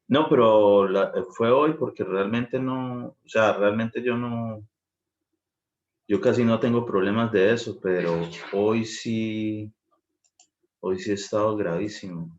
No, pero fue hoy porque realmente no, o sea, realmente yo no, yo casi no tengo problemas de eso, pero hoy sí he estado gravísimo.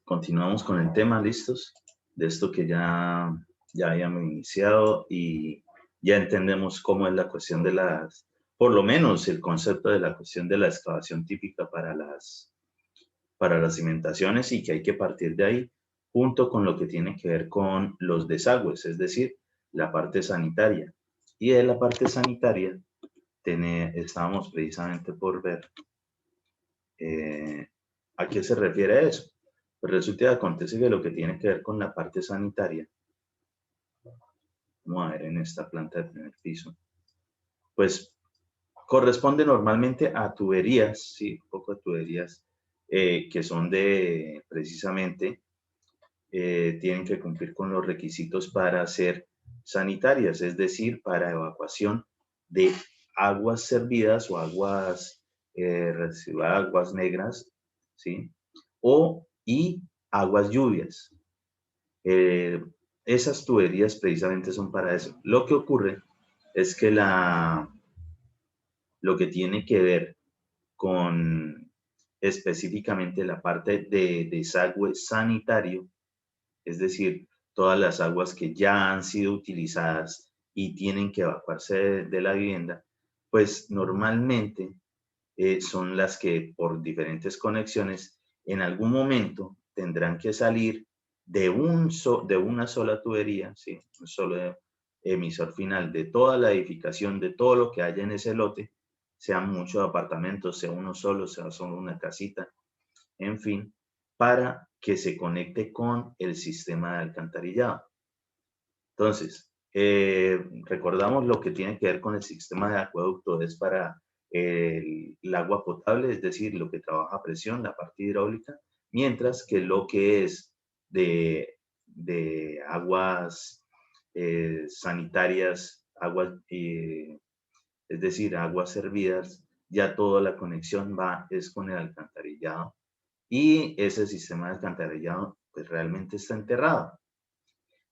Continuamos con el tema, ¿listos? De esto que ya habíamos iniciado y ya entendemos cómo es la cuestión de por lo menos el concepto de la cuestión de la excavación típica para las cimentaciones y que hay que partir de ahí, junto con lo que tiene que ver con los desagües, es decir, la parte sanitaria. Y de la parte sanitaria estábamos precisamente por ver a qué se refiere eso. Pues resulta y acontece que lo que tiene que ver con la parte sanitaria, vamos a ver en esta planta de primer piso, pues corresponde normalmente a tuberías, sí, un poco de tuberías que son precisamente, tienen que cumplir con los requisitos para ser sanitarias, es decir, para evacuación de aguas servidas o aguas residuales, aguas negras, ¿sí? Y aguas lluvias. Eh, Esas tuberías precisamente son para eso. Lo que ocurre es que lo que tiene que ver con específicamente la parte de desagüe sanitario, es decir, todas las aguas que ya han sido utilizadas y tienen que evacuarse de la vivienda, pues normalmente son las que por diferentes conexiones en algún momento tendrán que salir de una sola tubería, ¿sí? Un solo emisor final de toda la edificación, de todo lo que haya en ese lote, sean muchos apartamentos, sea uno solo, sea solo una casita, en fin, para que se conecte con el sistema de alcantarillado. Entonces, recordamos lo que tiene que ver con el sistema de acueducto, es para el agua potable, es decir, lo que trabaja a presión, la parte hidráulica, mientras que lo que es de aguas sanitarias, aguas es decir, aguas servidas, ya toda la conexión es con el alcantarillado y ese sistema de alcantarillado pues realmente está enterrado.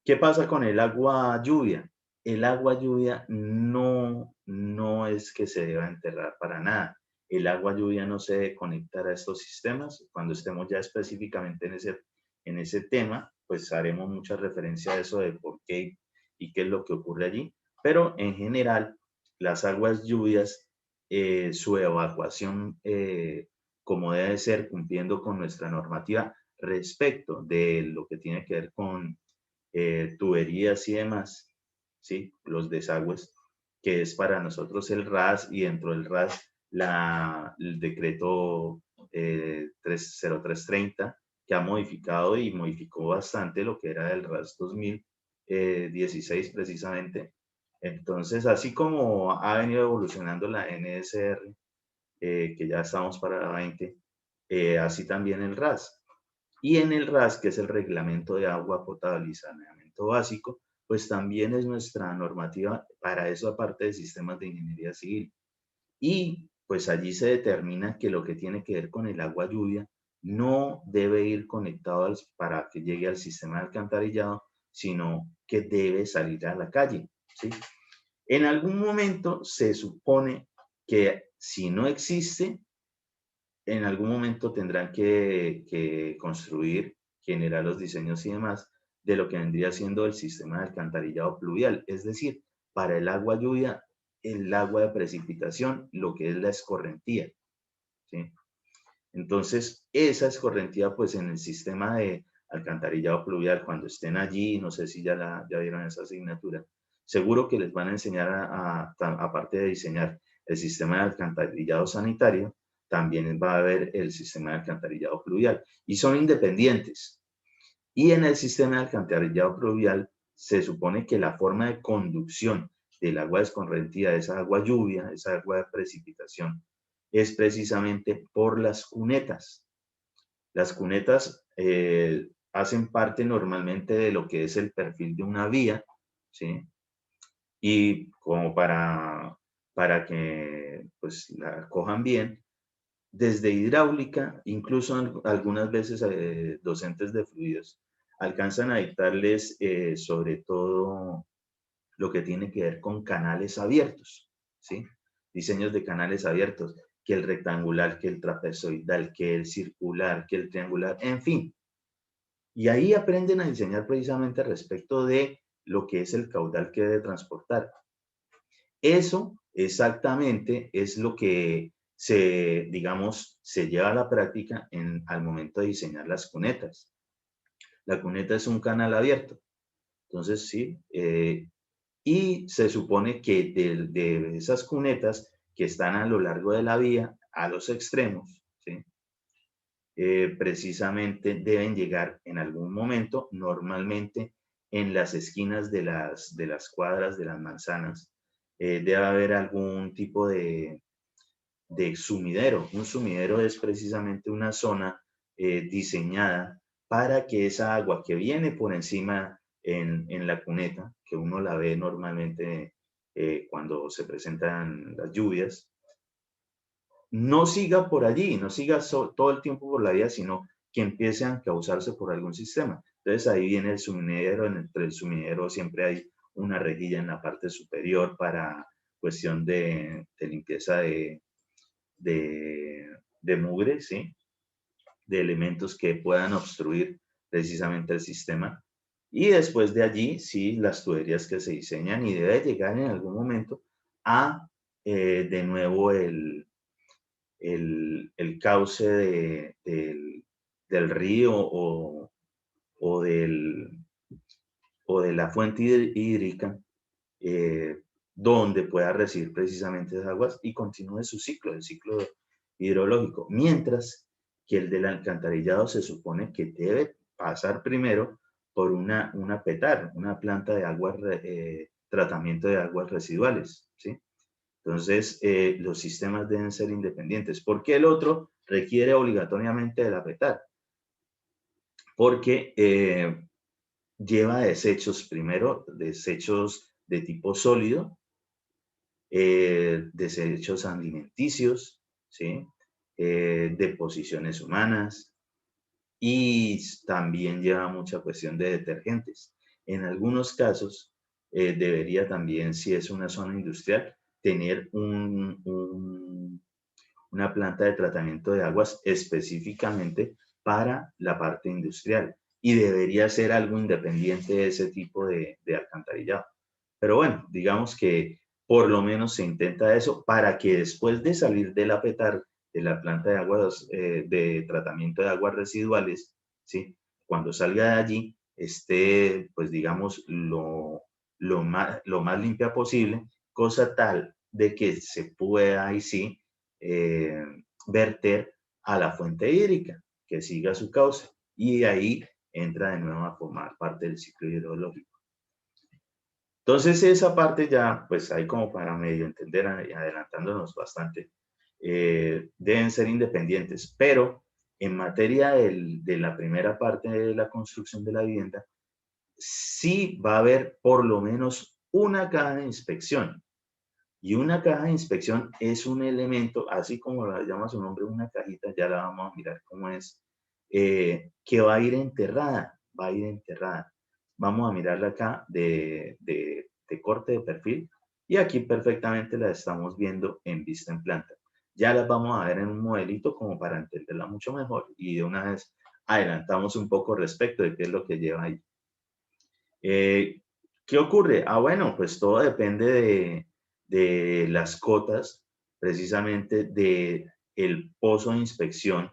¿Qué pasa con el agua lluvia? El agua lluvia no es que se deba enterrar para nada. El agua lluvia no se debe conectar a estos sistemas. Cuando estemos ya específicamente en ese tema, pues haremos mucha referencia a eso de por qué y qué es lo que ocurre allí. Pero en general, las aguas lluvias, su evacuación como debe ser, cumpliendo con nuestra normativa respecto de lo que tiene que ver con tuberías y demás, ¿sí? Los desagües, que es para nosotros el RAS y dentro del RAS el decreto 0330 que ha modificado y modificó bastante lo que era el RAS 2016 precisamente. Entonces, así como ha venido evolucionando la NSR, que ya estamos para la 20, así también el RAS. Y en el RAS, que es el Reglamento de Agua Potable y Saneamiento Básico, pues también es nuestra normativa para eso, aparte de sistemas de ingeniería civil. Y pues allí se determina que lo que tiene que ver con el agua lluvia no debe ir conectado para que llegue al sistema de alcantarillado, sino que debe salir a la calle, ¿sí? En algún momento se supone que si no existe, en algún momento tendrán que construir, generar los diseños y demás de lo que vendría siendo el sistema de alcantarillado pluvial, es decir, para el agua lluvia, el agua de precipitación, lo que es la escorrentía, ¿sí? Entonces, esa escorrentía, pues en el sistema de alcantarillado pluvial, cuando estén allí, no sé si ya vieron esa asignatura, seguro que les van a enseñar, aparte de diseñar el sistema de alcantarillado sanitario, también va a haber el sistema de alcantarillado pluvial, y son independientes. Y en el sistema de alcantarillado pluvial se supone que la forma de conducción del agua escorrentía, esa agua lluvia, esa agua de precipitación, es precisamente por las cunetas. Las cunetas hacen parte normalmente de lo que es el perfil de una vía, ¿sí? Y como para que pues la cojan bien, desde hidráulica, incluso algunas veces docentes de fluidos, alcanzan a dictarles sobre todo lo que tiene que ver con canales abiertos, ¿sí? Diseños de canales abiertos, que el rectangular, que el trapezoidal, que el circular, que el triangular, en fin. Y ahí aprenden a diseñar precisamente respecto de lo que es el caudal que debe transportar. Eso exactamente es lo que digamos, se lleva a la práctica al momento de diseñar las cunetas. La cuneta es un canal abierto. Entonces, sí, y se supone que de esas cunetas que están a lo largo de la vía, a los extremos, ¿sí? Precisamente deben llegar en algún momento, normalmente en las esquinas de las cuadras, de las manzanas, debe haber algún tipo de sumidero. Un sumidero es precisamente una zona diseñada para que esa agua que viene por encima en la cuneta, que uno la ve normalmente cuando se presentan las lluvias, no siga por allí, no siga todo el tiempo por la vía, sino que empiece a causarse por algún sistema. Entonces ahí viene el sumidero, entre el sumidero siempre hay una rejilla en la parte superior para cuestión de limpieza de mugre, ¿sí? De elementos que puedan obstruir precisamente el sistema. Y después de allí, sí, las tuberías que se diseñan y debe llegar en algún momento a, de nuevo, el cauce del río o, del, o de la fuente hídrica, donde pueda recibir precisamente esas aguas y continúe su ciclo, el ciclo hidrológico. Mientras que el del alcantarillado se supone que debe pasar primero por una PETAR, una planta de aguas, tratamiento de aguas residuales, ¿sí? Entonces, los sistemas deben ser independientes. ¿Por qué el otro requiere obligatoriamente de la PETAR? Porque lleva desechos, primero, desechos de tipo sólido, desechos alimenticios, ¿sí? Deposiciones humanas, y también lleva mucha cuestión de detergentes. En algunos casos, debería también, si es una zona industrial, tener una planta de tratamiento de aguas específicamente para la parte industrial, y debería ser algo independiente de ese tipo de alcantarillado. Pero bueno, digamos que por lo menos se intenta eso para que después de salir de la PETAR, de la planta de aguas, de tratamiento de aguas residuales, ¿sí? Cuando salga de allí, esté, pues digamos, lo más limpia posible, cosa tal de que se pueda ahí sí eh, verter a la fuente hídrica, que siga su cauce, y ahí entra de nuevo a formar parte del ciclo hidrológico. Entonces esa parte ya, pues ahí como para medio entender, adelantándonos bastante, deben ser independientes, pero en materia de la primera parte de la construcción de la vivienda, sí va a haber por lo menos una caja de inspección. Y una caja de inspección es un elemento, así como la llama su nombre, una cajita, ya la vamos a mirar cómo es, que va a ir enterrada, va a ir enterrada. Vamos a mirarla acá de corte de perfil, y aquí perfectamente la estamos viendo en vista en planta. Ya las vamos a ver en un modelito como para entenderla mucho mejor, y de una vez adelantamos un poco respecto de qué es lo que lleva ahí. ¿Qué ocurre? Ah, bueno, pues todo depende de las cotas, precisamente de el pozo de inspección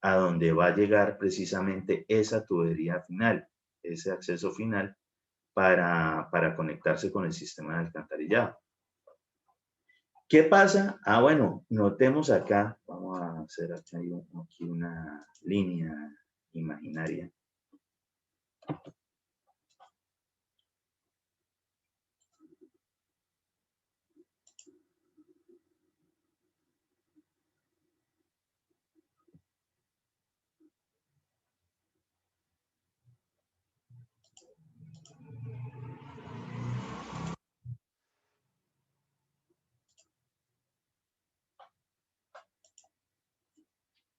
a donde va a llegar precisamente esa tubería final, ese acceso final para conectarse con el sistema de alcantarillado. ¿Qué pasa? Ah, bueno, notemos acá, vamos a hacer aquí una línea imaginaria.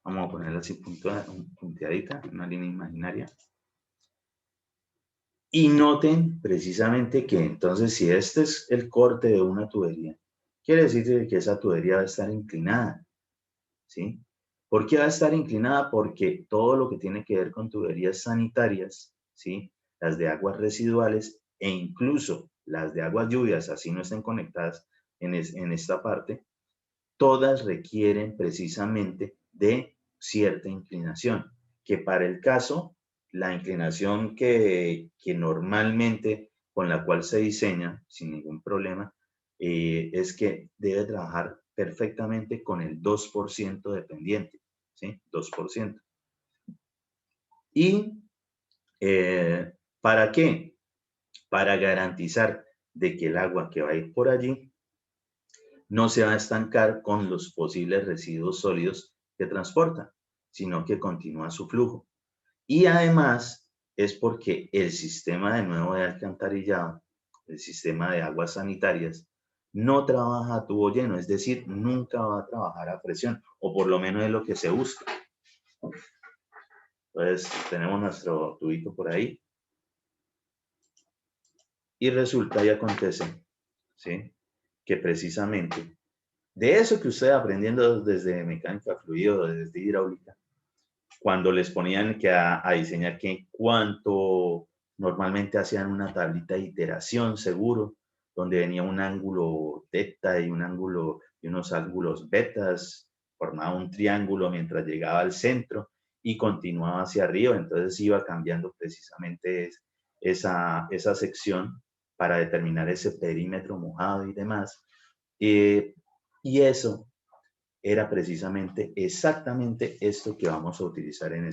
Vamos a ponerla así punteadita, una línea imaginaria. Y noten precisamente que entonces si este es el corte de una tubería, quiere decir que esa tubería va a estar inclinada, ¿sí? ¿Por qué va a estar inclinada? Porque todo lo que tiene que ver con tuberías sanitarias, ¿sí? Las de aguas residuales e incluso las de aguas lluvias, así no estén conectadas en esta parte, todas requieren precisamente de cierta inclinación, que para el caso, la inclinación que normalmente con la cual se diseña sin ningún problema, es que debe trabajar perfectamente con el 2% de pendiente, ¿sí? 2%. ¿Y para qué? Para garantizar de que el agua que va a ir por allí no se va a estancar con los posibles residuos sólidos que transporta, sino que continúa su flujo. Y además es porque el sistema de nuevo de alcantarillado, el sistema de aguas sanitarias, no trabaja a tubo lleno, es decir, nunca va a trabajar a presión, o por lo menos es lo que se busca. Entonces tenemos nuestro tubito por ahí, y resulta y acontece, ¿sí? Que precisamente de eso que usted aprendiendo desde mecánica fluido, desde hidráulica, cuando les ponían que a diseñar que cuánto normalmente hacían una tablita de iteración seguro, donde venía un ángulo teta y un ángulo y unos ángulos betas, formaba un triángulo mientras llegaba al centro y continuaba hacia arriba, entonces iba cambiando precisamente esa sección para determinar ese perímetro mojado y demás. Y eso era precisamente exactamente esto que vamos a utilizar en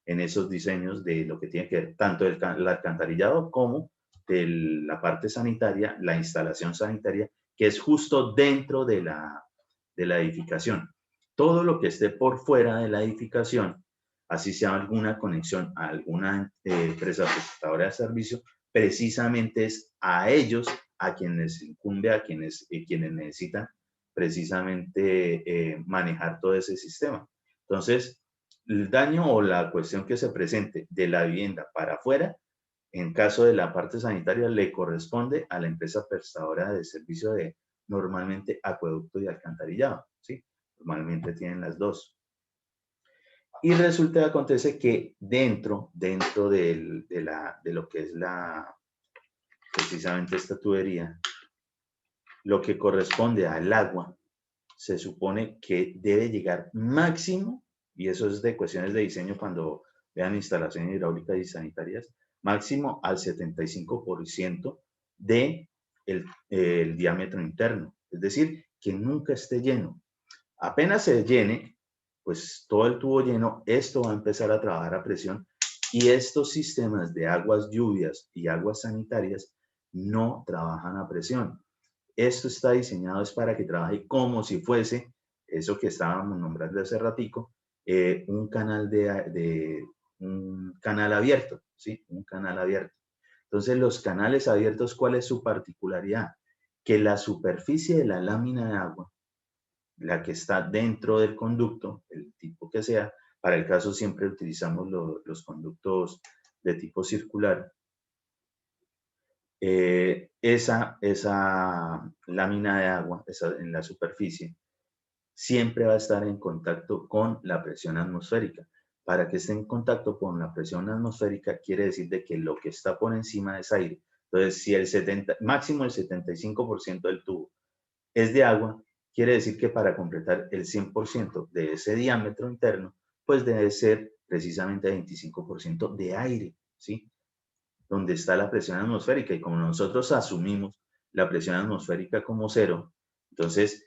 esos diseños de lo que tiene que ver tanto el alcantarillado como de la parte sanitaria, la instalación sanitaria, que es justo dentro de la edificación. Todo lo que esté por fuera de la edificación, así sea alguna conexión a alguna empresa prestadora de servicio, precisamente es a ellos a quienes incumbe, a quienes necesitan precisamente manejar todo ese sistema. Entonces, el daño o la cuestión que se presente de la vivienda para afuera, en caso de la parte sanitaria, le corresponde a la empresa prestadora de servicio de normalmente acueducto y alcantarillado, ¿sí? Normalmente tienen las dos. Y resulta y acontece que dentro de lo que es precisamente esta tubería, lo que corresponde al agua, se supone que debe llegar máximo, y eso es de cuestiones de diseño cuando vean instalaciones hidráulicas y sanitarias, máximo al 75% de el diámetro interno. Es decir, que nunca esté lleno. Apenas se llene, pues todo el tubo lleno, esto va a empezar a trabajar a presión y estos sistemas de aguas lluvias y aguas sanitarias no trabajan a presión. Esto está diseñado es para que trabaje como si fuese, eso que estábamos nombrando hace ratico, un canal abierto, ¿sí? Un canal abierto. Entonces, los canales abiertos, ¿cuál es su particularidad? Que la superficie de la lámina de agua, la que está dentro del conducto, el tipo que sea, para el caso siempre utilizamos los conductos de tipo circular, esa lámina de agua en la superficie siempre va a estar en contacto con la presión atmosférica. Para que esté en contacto con la presión atmosférica quiere decir de que lo que está por encima es aire. Entonces, si máximo el 75% del tubo es de agua, quiere decir que para completar el 100% de ese diámetro interno, pues debe ser precisamente 25% de aire, ¿sí? Donde está la presión atmosférica y como nosotros asumimos la presión atmosférica como cero, entonces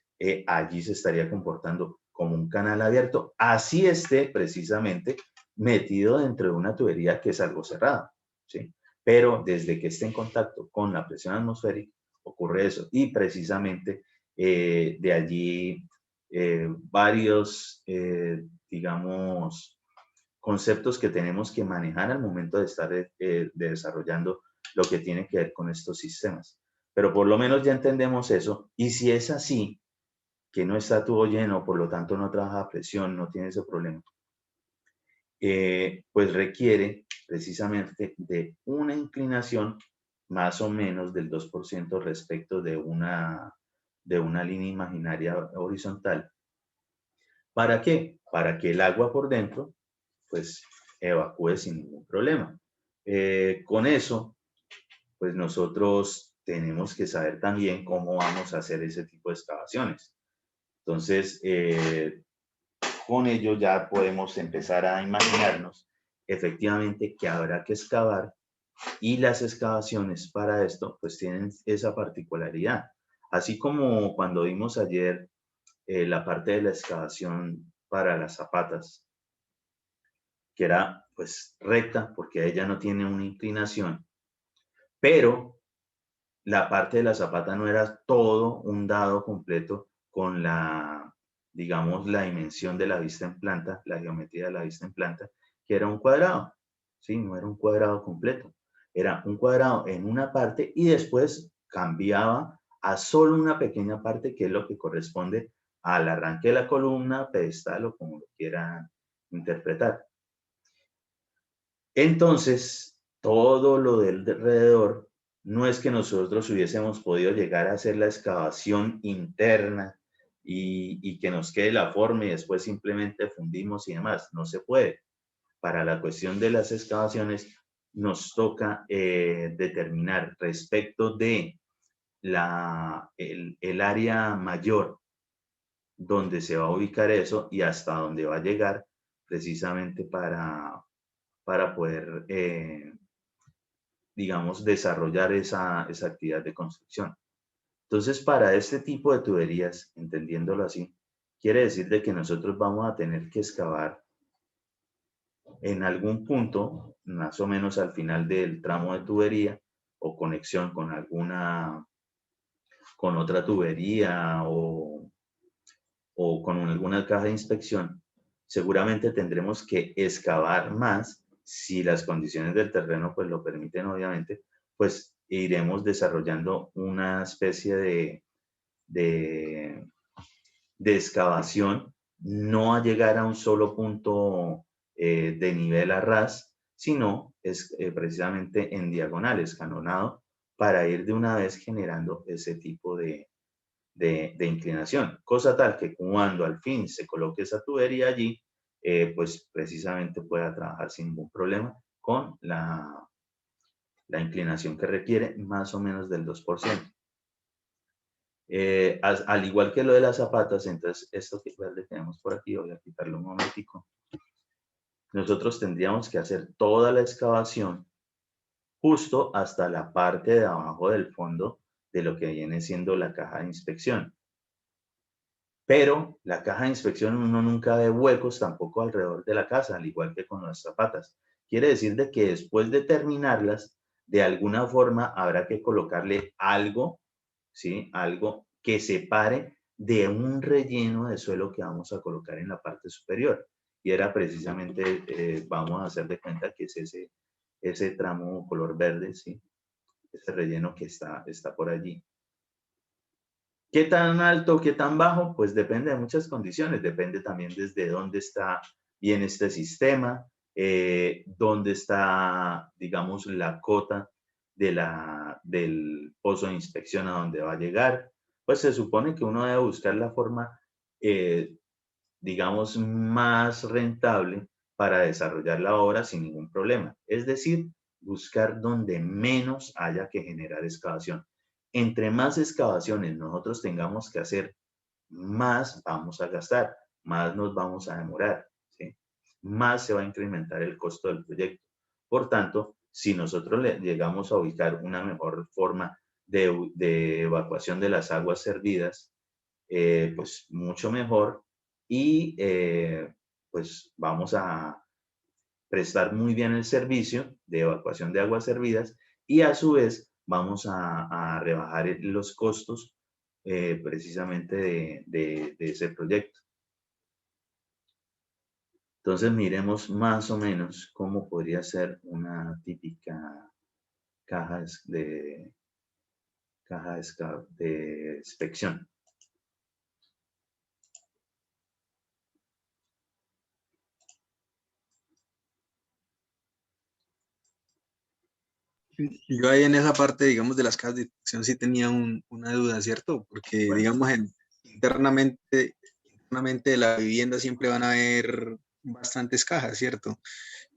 allí se estaría comportando como un canal abierto, así esté precisamente metido dentro de una tubería que es algo cerrada, ¿sí? Pero desde que esté en contacto con la presión atmosférica ocurre eso y precisamente de allí varios, digamos, conceptos que tenemos que manejar al momento de estar desarrollando lo que tiene que ver con estos sistemas. Pero por lo menos ya entendemos eso. Y si es así, que no está tubo lleno, por lo tanto no trabaja a presión, no tiene ese problema, pues requiere precisamente de una inclinación más o menos del 2% respecto de una línea imaginaria horizontal. ¿Para qué? Para que el agua por dentro pues evacúe sin ningún problema. Con eso, pues nosotros tenemos que saber también cómo vamos a hacer ese tipo de excavaciones. Entonces, con ello ya podemos empezar a imaginarnos efectivamente que habrá que excavar y las excavaciones para esto pues tienen esa particularidad. Así como cuando vimos ayer la parte de la excavación para las zapatas, que era pues recta porque ella no tiene una inclinación, pero la parte de la zapata no era todo un dado completo con digamos, la dimensión de la vista en planta, la geometría de la vista en planta, que era un cuadrado, ¿sí? No era un cuadrado completo, era un cuadrado en una parte y después cambiaba a solo una pequeña parte que es lo que corresponde al arranque de la columna, pedestal o como lo quieran interpretar. Entonces, todo lo del alrededor no es que nosotros hubiésemos podido llegar a hacer la excavación interna y que nos quede la forma y después simplemente fundimos y demás. No se puede. Para la cuestión de las excavaciones nos toca determinar respecto de el área mayor donde se va a ubicar eso y hasta dónde va a llegar precisamente para poder, digamos, desarrollar esa actividad de construcción. Entonces, para este tipo de tuberías, entendiéndolo así, quiere decir de que nosotros vamos a tener que excavar en algún punto, más o menos al final del tramo de tubería o conexión con otra tubería o con alguna caja de inspección, seguramente tendremos que excavar más si las condiciones del terreno pues lo permiten obviamente, pues iremos desarrollando una especie de excavación, no a llegar a un solo punto de nivel a ras, sino es precisamente en diagonal, escalonado, para ir de una vez generando ese tipo de inclinación, cosa tal que cuando al fin se coloque esa tubería allí, pues precisamente pueda trabajar sin ningún problema con la inclinación que requiere más o menos del 2%. Al igual que lo de las zapatas, entonces esto que verde tenemos por aquí, voy a quitarlo un momentico. Nosotros tendríamos que hacer toda la excavación justo hasta la parte de abajo del fondo de lo que viene siendo la caja de inspección. Pero la caja de inspección uno nunca ve huecos tampoco alrededor de la casa, al igual que con las zapatas. Quiere decir de que después de terminarlas, de alguna forma habrá que colocarle algo, ¿sí? Algo que separe de un relleno de suelo que vamos a colocar en la parte superior. Y era precisamente, vamos a hacer de cuenta que es ese tramo color verde, ¿sí? Ese relleno que está por allí. ¿Qué tan alto, qué tan bajo? Pues depende de muchas condiciones, depende también desde dónde está bien este sistema, dónde está, digamos, la cota del pozo de inspección a donde va a llegar. Pues se supone que uno debe buscar la forma, digamos, más rentable para desarrollar la obra sin ningún problema. Es decir, buscar donde menos haya que generar excavación. Entre más excavaciones nosotros tengamos que hacer, más vamos a gastar, más nos vamos a demorar, ¿sí? Más se va a incrementar el costo del proyecto. Por tanto, si nosotros llegamos a ubicar una mejor forma de evacuación de las aguas servidas, pues mucho mejor y pues vamos a prestar muy bien el servicio de evacuación de aguas servidas y a su vez vamos a rebajar los costos precisamente de ese proyecto. Entonces miremos más o menos cómo podría ser una típica caja de inspección. Yo ahí en esa parte, digamos, de las cajas de inspección sí tenía una duda, ¿cierto? Porque, Bueno, digamos, internamente de la vivienda siempre van a haber bastantes cajas, ¿cierto?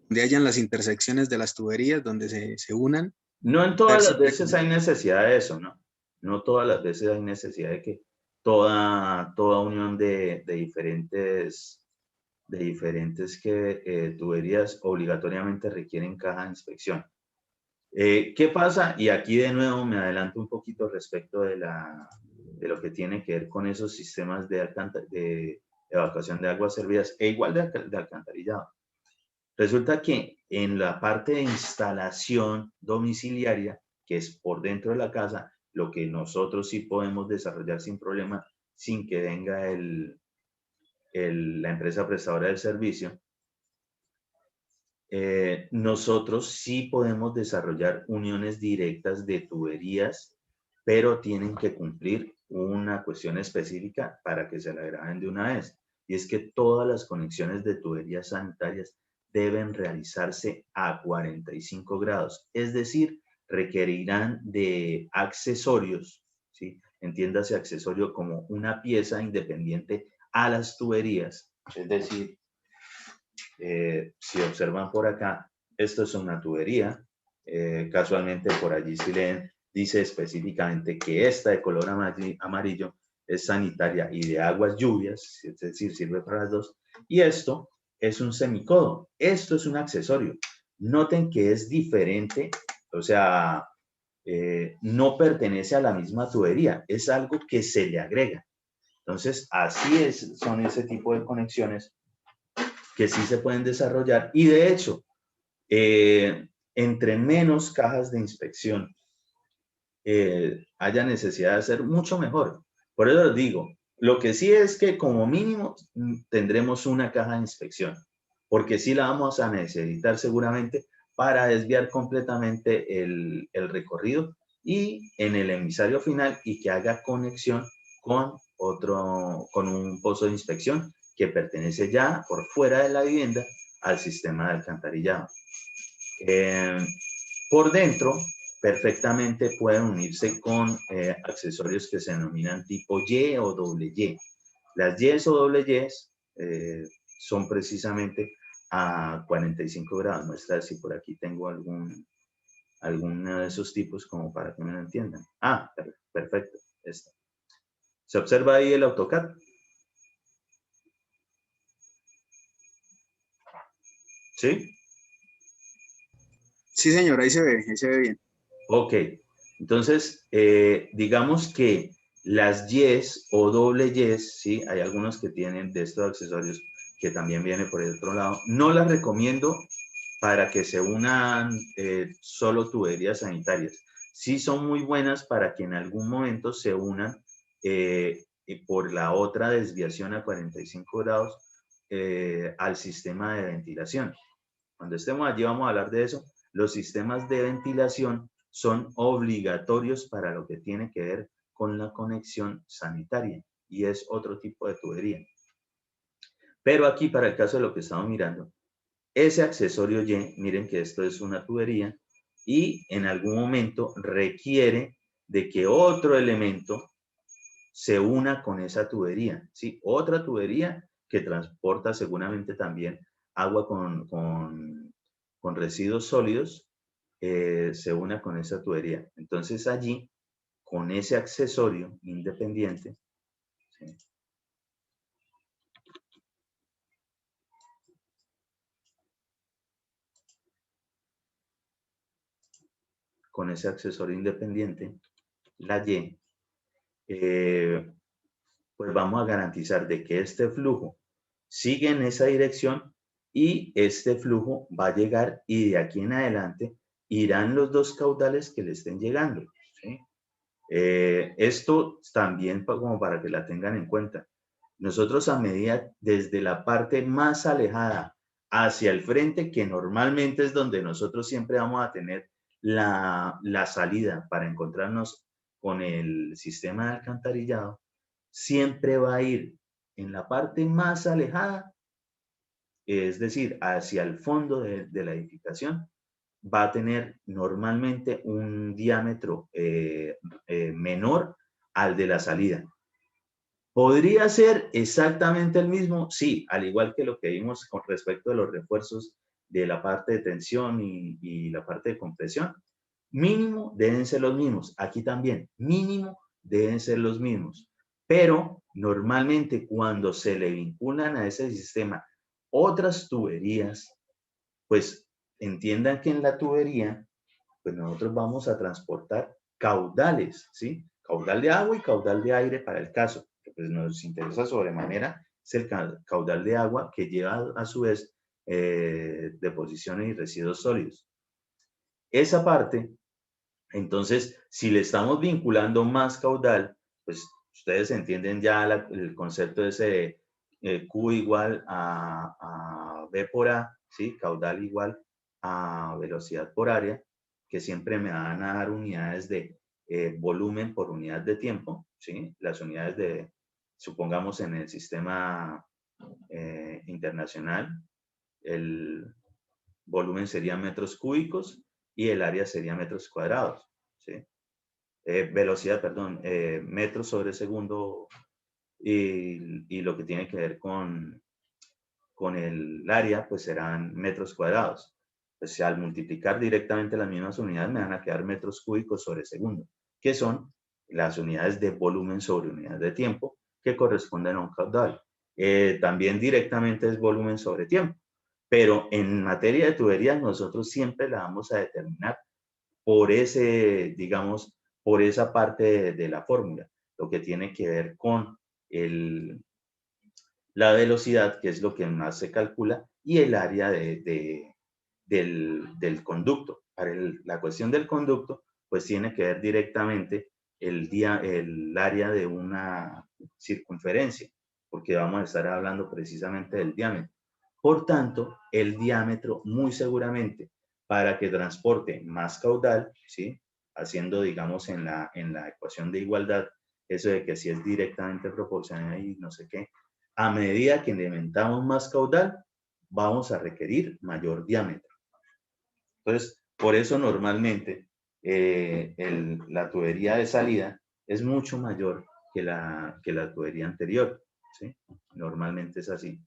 Donde hayan las intersecciones de las tuberías, donde se unan. no en A ver todas si las veces hay necesidad de eso, ¿no? No todas las veces hay necesidad de que toda unión de diferentes tuberías obligatoriamente requieren caja de inspección. ¿Qué pasa? Y aquí de nuevo me adelanto un poquito respecto de lo que tiene que ver con esos sistemas de evacuación de aguas servidas e igual de alcantarillado. Resulta que en la parte de instalación domiciliaria, que es por dentro de la casa, lo que nosotros sí podemos desarrollar sin problema, sin que venga la empresa prestadora del servicio, nosotros sí podemos desarrollar uniones directas de tuberías, pero tienen que cumplir una cuestión específica para que se la graben de una vez. Y es que todas las conexiones de tuberías sanitarias deben realizarse a 45 grados, es decir, requerirán de accesorios, ¿sí? Entiéndase accesorio como una pieza independiente a las tuberías, es decir, si observan por acá, esto es una tubería. Casualmente por allí si leen, dice específicamente que esta de color amarillo es sanitaria y de aguas lluvias, es decir, sirve para las dos. Y esto es un semicodo. Esto es un accesorio. Noten que es diferente, o sea, no pertenece a la misma tubería, es algo que se le agrega. Entonces, así son ese tipo de conexiones que sí se pueden desarrollar y de hecho, entre menos cajas de inspección haya necesidad de hacer, mucho mejor. Por eso les digo, lo que sí es que como mínimo tendremos una caja de inspección, porque sí la vamos a necesitar seguramente para desviar completamente el recorrido y en el emisario final y que haga conexión con un pozo de inspección que pertenece ya por fuera de la vivienda al sistema de alcantarillado. Por dentro, perfectamente pueden unirse con accesorios que se denominan tipo Y o doble Y. Las Y o doble Y son precisamente a 45 grados. Muestra si por aquí tengo alguno de esos tipos como para que me lo entiendan. Ah, perfecto. Esta. ¿Se observa ahí el AutoCAD? ¿Sí? Sí, señor, ahí se ve bien. Ok. Entonces, digamos que las Ys o doble Ys, ¿sí? Hay algunos que tienen de estos accesorios que también viene por el otro lado. No las recomiendo para que se unan solo tuberías sanitarias. Sí son muy buenas para que en algún momento se unan por la otra desviación a 45 grados al sistema de ventilación. Cuando estemos allí vamos a hablar de eso. Los sistemas de ventilación son obligatorios para lo que tiene que ver con la conexión sanitaria y es otro tipo de tubería. Pero aquí, para el caso de lo que estamos mirando, ese accesorio Y, miren que esto es una tubería y en algún momento requiere de que otro elemento se una con esa tubería, ¿sí? Otra tubería que transporta seguramente también agua con residuos sólidos, se una con esa tubería. Entonces allí, con ese accesorio independiente, ¿sí? Con ese accesorio independiente, la Y, pues vamos a garantizar de que este flujo sigue en esa dirección y este flujo va a llegar y de aquí en adelante irán los dos caudales que le estén llegando, ¿sí? Esto también como para que la tengan en cuenta. Nosotros a medida desde la parte más alejada hacia el frente, que normalmente es donde nosotros siempre vamos a tener la salida para encontrarnos con el sistema de alcantarillado, siempre va a ir en la parte más alejada, es decir, hacia el fondo de la edificación, va a tener normalmente un diámetro menor al de la salida. ¿Podría ser exactamente el mismo? Sí, al igual que lo que vimos con respecto a los refuerzos de la parte de tensión y la parte de compresión. Mínimo deben ser los mismos. Aquí también, mínimo deben ser los mismos. Pero normalmente cuando se le vinculan a ese sistema otras tuberías, pues entiendan que en la tubería, pues nosotros vamos a transportar caudales, ¿sí? Caudal de agua y caudal de aire para el caso, que pues nos interesa sobremanera, es el caudal de agua que lleva a su vez deposiciones y residuos sólidos. Esa parte, entonces, si le estamos vinculando más caudal, pues ustedes entienden ya el concepto de ese Q igual a B por A, ¿sí? Caudal igual a velocidad por área, que siempre me van a dar unidades de volumen por unidad de tiempo, ¿sí? Las unidades de, supongamos en el sistema internacional, el volumen sería metros cúbicos y el área sería metros cuadrados, ¿sí? Velocidad, perdón, metros sobre segundo y lo que tiene que ver con el área, pues serán metros cuadrados. Pues al multiplicar directamente las mismas unidades me van a quedar metros cúbicos sobre segundo, que son las unidades de volumen sobre unidades de tiempo que corresponden a un caudal. También directamente es volumen sobre tiempo, pero en materia de tuberías nosotros siempre la vamos a determinar por ese, digamos, por esa parte de la fórmula, lo que tiene que ver con la velocidad, que es lo que más se calcula, y el área del conducto. Para la cuestión del conducto, pues tiene que ver directamente el área de una circunferencia, porque vamos a estar hablando precisamente del diámetro. Por tanto, el diámetro muy seguramente para que transporte más caudal, ¿sí? haciendo, digamos, en la ecuación de igualdad, eso de que si es directamente proporcional y no sé qué, a medida que incrementamos más caudal, vamos a requerir mayor diámetro. Entonces, por eso normalmente la tubería de salida es mucho mayor que la tubería anterior, ¿sí? Normalmente es así.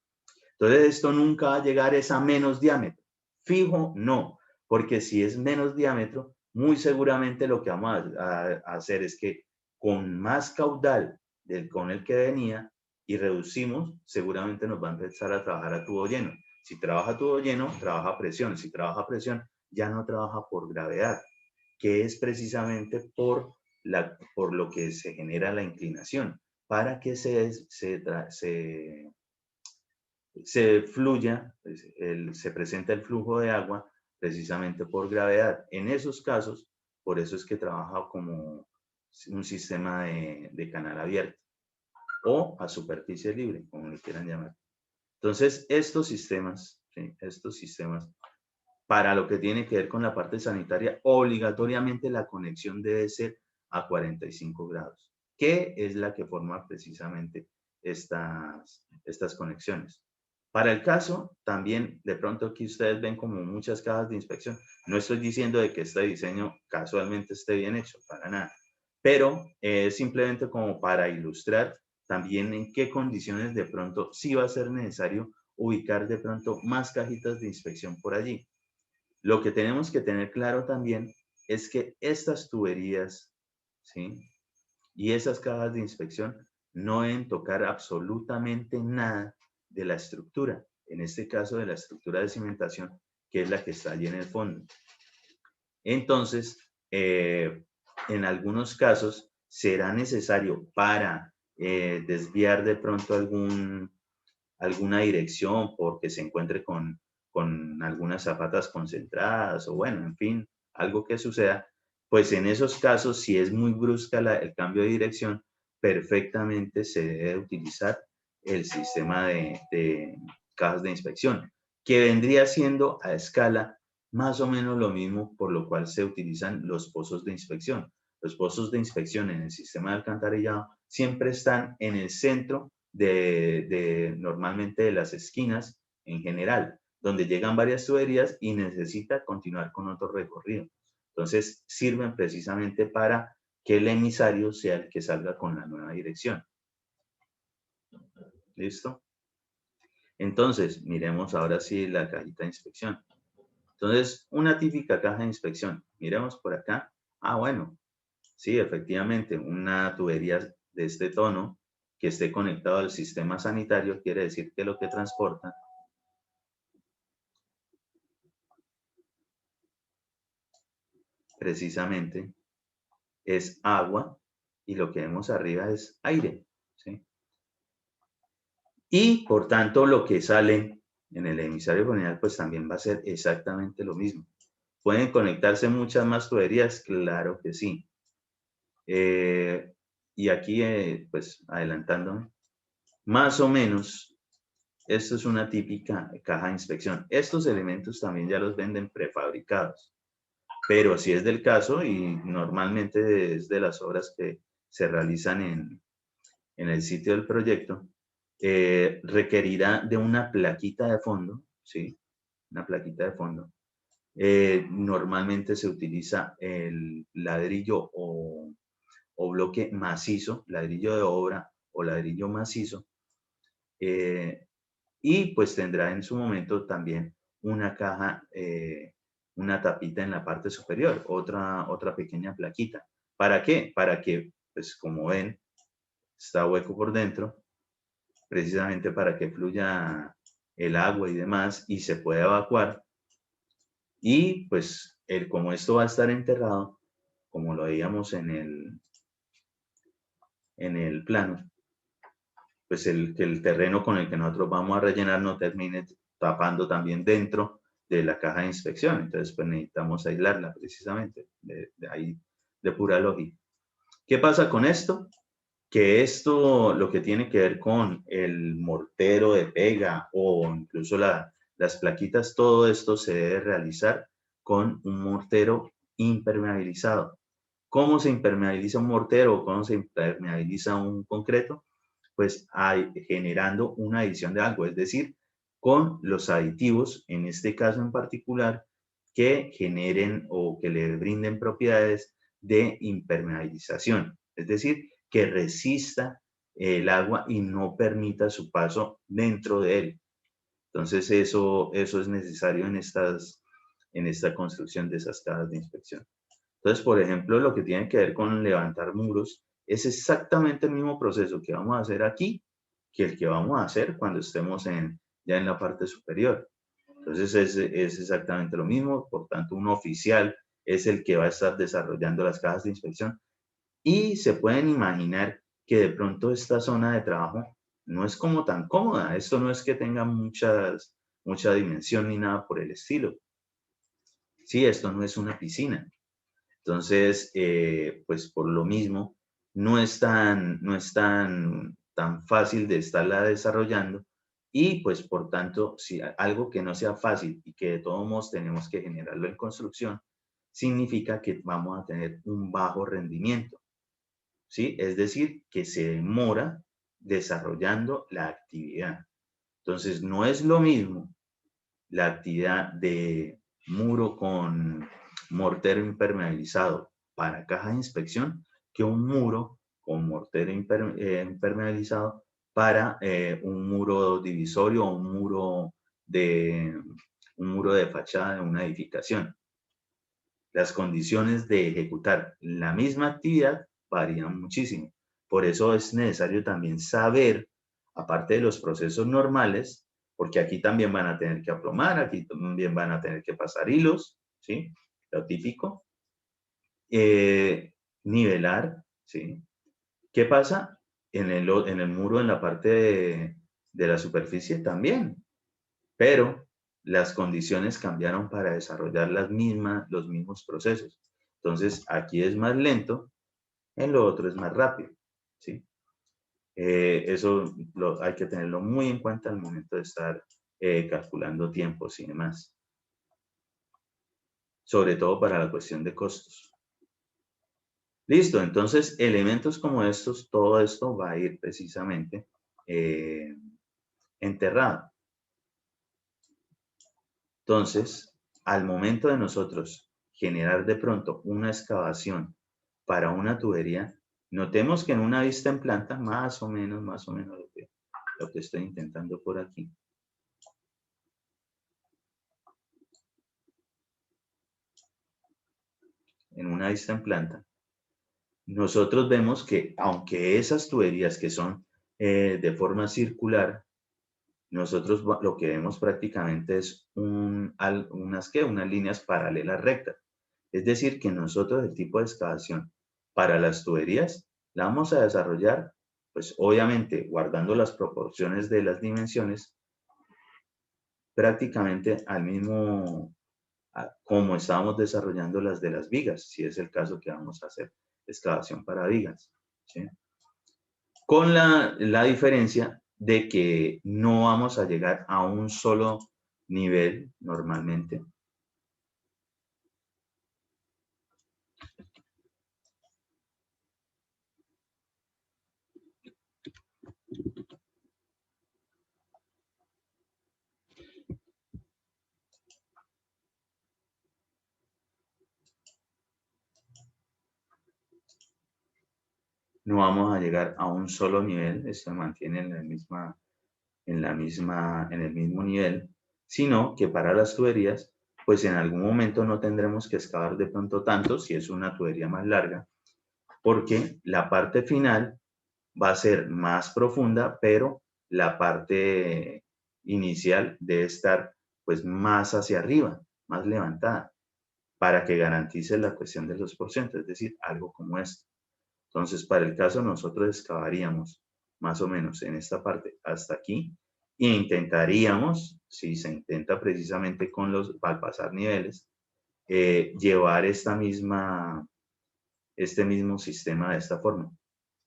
Entonces, esto nunca va a llegar a menos diámetro. Fijo, no, porque si es menos diámetro, muy seguramente lo que vamos a hacer es que con más caudal con el que venía y reducimos, seguramente nos va a empezar a trabajar a tubo lleno. Si trabaja a tubo lleno, trabaja a presión. Si trabaja a presión, ya no trabaja por gravedad, que es precisamente por lo que se genera la inclinación, para que se fluya, se presenta el flujo de agua precisamente por gravedad. En esos casos, por eso es que trabaja como un sistema de canal abierto o a superficie libre, como le quieran llamar. Entonces, estos sistemas, ¿sí? Estos sistemas, para lo que tiene que ver con la parte sanitaria, obligatoriamente la conexión debe ser a 45 grados, que es la que forma precisamente estas conexiones. Para el caso, también de pronto aquí ustedes ven como muchas cajas de inspección. No estoy diciendo de que este diseño casualmente esté bien hecho, para nada. Pero simplemente como para ilustrar también en qué condiciones de pronto sí va a ser necesario ubicar de pronto más cajitas de inspección por allí. Lo que tenemos que tener claro también es que estas tuberías, ¿sí? Y esas cajas de inspección no deben tocar absolutamente nada de la estructura, en este caso de la estructura de cimentación, que es la que está allí en el fondo. Entonces, en algunos casos será necesario para desviar de pronto alguna dirección porque se encuentre con algunas zapatas concentradas o bueno, en fin, algo que suceda, pues en esos casos, si es muy brusca el cambio de dirección, perfectamente se debe utilizar el sistema de cajas de inspección, que vendría siendo a escala más o menos lo mismo, por lo cual se utilizan los pozos de inspección. Los pozos de inspección en el sistema de alcantarillado siempre están en el centro normalmente de las esquinas en general, donde llegan varias tuberías y necesita continuar con otro recorrido. Entonces, sirven precisamente para que el emisario sea el que salga con la nueva dirección. ¿Listo? Entonces, miremos ahora sí la cajita de inspección. Entonces, una típica caja de inspección. Miremos por acá. Ah, bueno, sí, efectivamente, una tubería de este tono que esté conectado al sistema sanitario quiere decir que lo que transporta precisamente es agua y lo que vemos arriba es aire, ¿sí? Y por tanto lo que sale en el emisario fluvial pues también va a ser exactamente lo mismo. ¿Pueden conectarse muchas más tuberías? Claro que sí. Y aquí pues adelantándome, más o menos esto es una típica caja de inspección. Estos elementos también ya los venden prefabricados. Pero si es del caso, y normalmente es de las obras que se realizan en el sitio del proyecto, requerirá de una plaquita de fondo, ¿sí? Una plaquita de fondo. Normalmente se utiliza el ladrillo o bloque macizo, ladrillo de obra o ladrillo macizo, y pues tendrá en su momento también una caja, una tapita en la parte superior, otra pequeña plaquita. ¿Para qué? Para que, pues como ven, está hueco por dentro, precisamente para que fluya el agua y demás y se pueda evacuar. Y pues como esto va a estar enterrado, como lo veíamos en el plano, pues que el terreno con el que nosotros vamos a rellenar no termine tapando también dentro de la caja de inspección. Entonces, pues necesitamos aislarla precisamente, de ahí de pura lógica. ¿Qué pasa con esto? Que esto, lo que tiene que ver con el mortero de pega o incluso las plaquitas, todo esto se debe realizar con un mortero impermeabilizado. ¿Cómo se impermeabiliza un mortero o cómo se impermeabiliza un concreto? Pues generando una adición de algo, es decir, con los aditivos, en este caso en particular, que generen o que le brinden propiedades de impermeabilización, es decir, que resista el agua y no permita su paso dentro de él. Entonces, eso es necesario en esta construcción de esas cajas de inspección. Entonces, por ejemplo, lo que tiene que ver con levantar muros es exactamente el mismo proceso que vamos a hacer aquí que el que vamos a hacer cuando estemos ya en la parte superior. Entonces, es exactamente lo mismo. Por tanto, un oficial es el que va a estar desarrollando las cajas de inspección. Y se pueden imaginar que de pronto esta zona de trabajo no es como tan cómoda. Esto no es que tenga mucha dimensión ni nada por el estilo. Sí, esto no es una piscina. Entonces, pues por lo mismo, no es tan fácil de estarla desarrollando y pues por tanto, si algo que no sea fácil y que de todos modos tenemos que generarlo en construcción, significa que vamos a tener un bajo rendimiento, ¿sí? Es decir, que se demora desarrollando la actividad. Entonces, no es lo mismo la actividad de muro con mortero impermeabilizado para caja de inspección que un muro con mortero impermeabilizado para un muro divisorio o un muro de fachada de una edificación. Las condiciones de ejecutar la misma actividad varían muchísimo. Por eso es necesario también saber, aparte de los procesos normales, porque aquí también van a tener que aplomar, aquí también van a tener que pasar hilos, ¿sí? Lo típico. Nivelar, ¿sí? ¿Qué pasa? En el muro, en la parte de la superficie también, pero las condiciones cambiaron para desarrollar los mismos procesos. Entonces, aquí es más lento, en lo otro es más rápido, ¿sí? Eso hay que tenerlo muy en cuenta al momento de estar calculando tiempos y demás. Sobre todo para la cuestión de costos. Listo, entonces elementos como estos, todo esto va a ir precisamente enterrado. Entonces, al momento de nosotros generar de pronto una excavación para una tubería, notemos que en una vista en planta, más o menos lo que estoy intentando por aquí. En una vista en planta, nosotros vemos que aunque esas tuberías que son de forma circular, nosotros lo que vemos prácticamente es unas líneas paralelas rectas. Es decir, que nosotros el tipo de excavación para las tuberías la vamos a desarrollar, pues obviamente guardando las proporciones de las dimensiones, prácticamente como estábamos desarrollando las de las vigas, si es el caso que vamos a hacer excavación para vigas, ¿sí? Con la diferencia de que no vamos a llegar a un solo nivel normalmente. No vamos a llegar a un solo nivel, esto mantiene en el mismo nivel, sino que para las tuberías, pues en algún momento no tendremos que excavar de pronto tanto si es una tubería más larga, porque la parte final va a ser más profunda, pero la parte inicial debe estar pues más hacia arriba, más levantada, para que garantice la cuestión de los porcientos, es decir, algo como esto. Entonces, para el caso, nosotros excavaríamos más o menos en esta parte hasta aquí e intentaríamos, si se intenta precisamente al pasar niveles, llevar este mismo sistema de esta forma.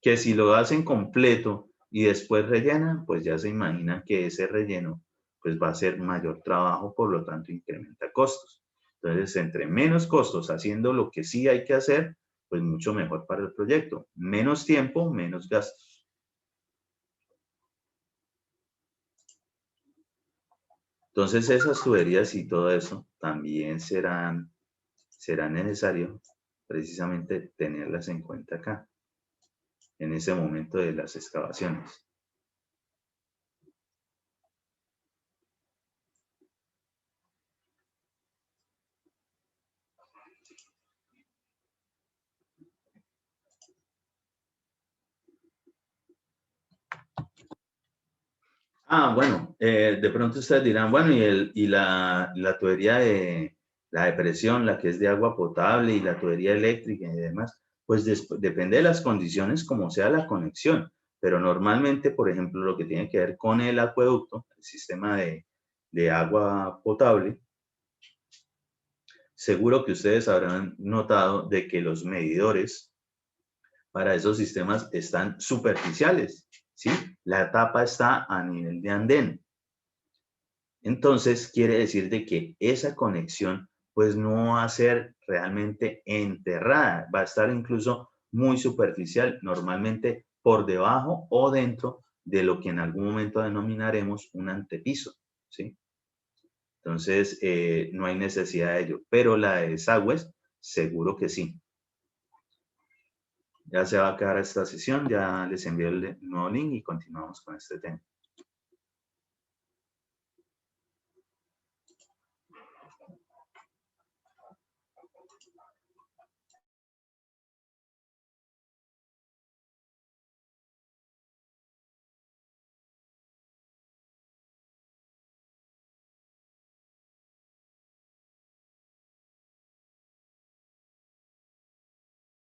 Que si lo hacen completo y después rellenan, pues ya se imagina que ese relleno pues va a ser mayor trabajo, por lo tanto incrementa costos. Entonces, entre menos costos haciendo lo que sí hay que hacer, pues mucho mejor para el proyecto. Menos tiempo, menos gastos. Entonces esas tuberías y todo eso también será necesario precisamente tenerlas en cuenta acá, en ese momento de las excavaciones. Bueno, de pronto ustedes dirán, bueno, y la tubería de la depresión, la que es de agua potable y la tubería eléctrica y demás, pues depende de las condiciones como sea la conexión, pero normalmente, por ejemplo, lo que tiene que ver con el acueducto, el sistema de agua potable, seguro que ustedes habrán notado de que los medidores para esos sistemas están superficiales, ¿sí? La tapa está a nivel de andén. Entonces, quiere decir de que esa conexión pues no va a ser realmente enterrada, va a estar incluso muy superficial, normalmente por debajo o dentro de lo que en algún momento denominaremos un antepiso, ¿sí? Entonces, no hay necesidad de ello, pero la de desagües, seguro que sí. Ya se va a acabar esta sesión, ya les envío el nuevo link y continuamos con este tema.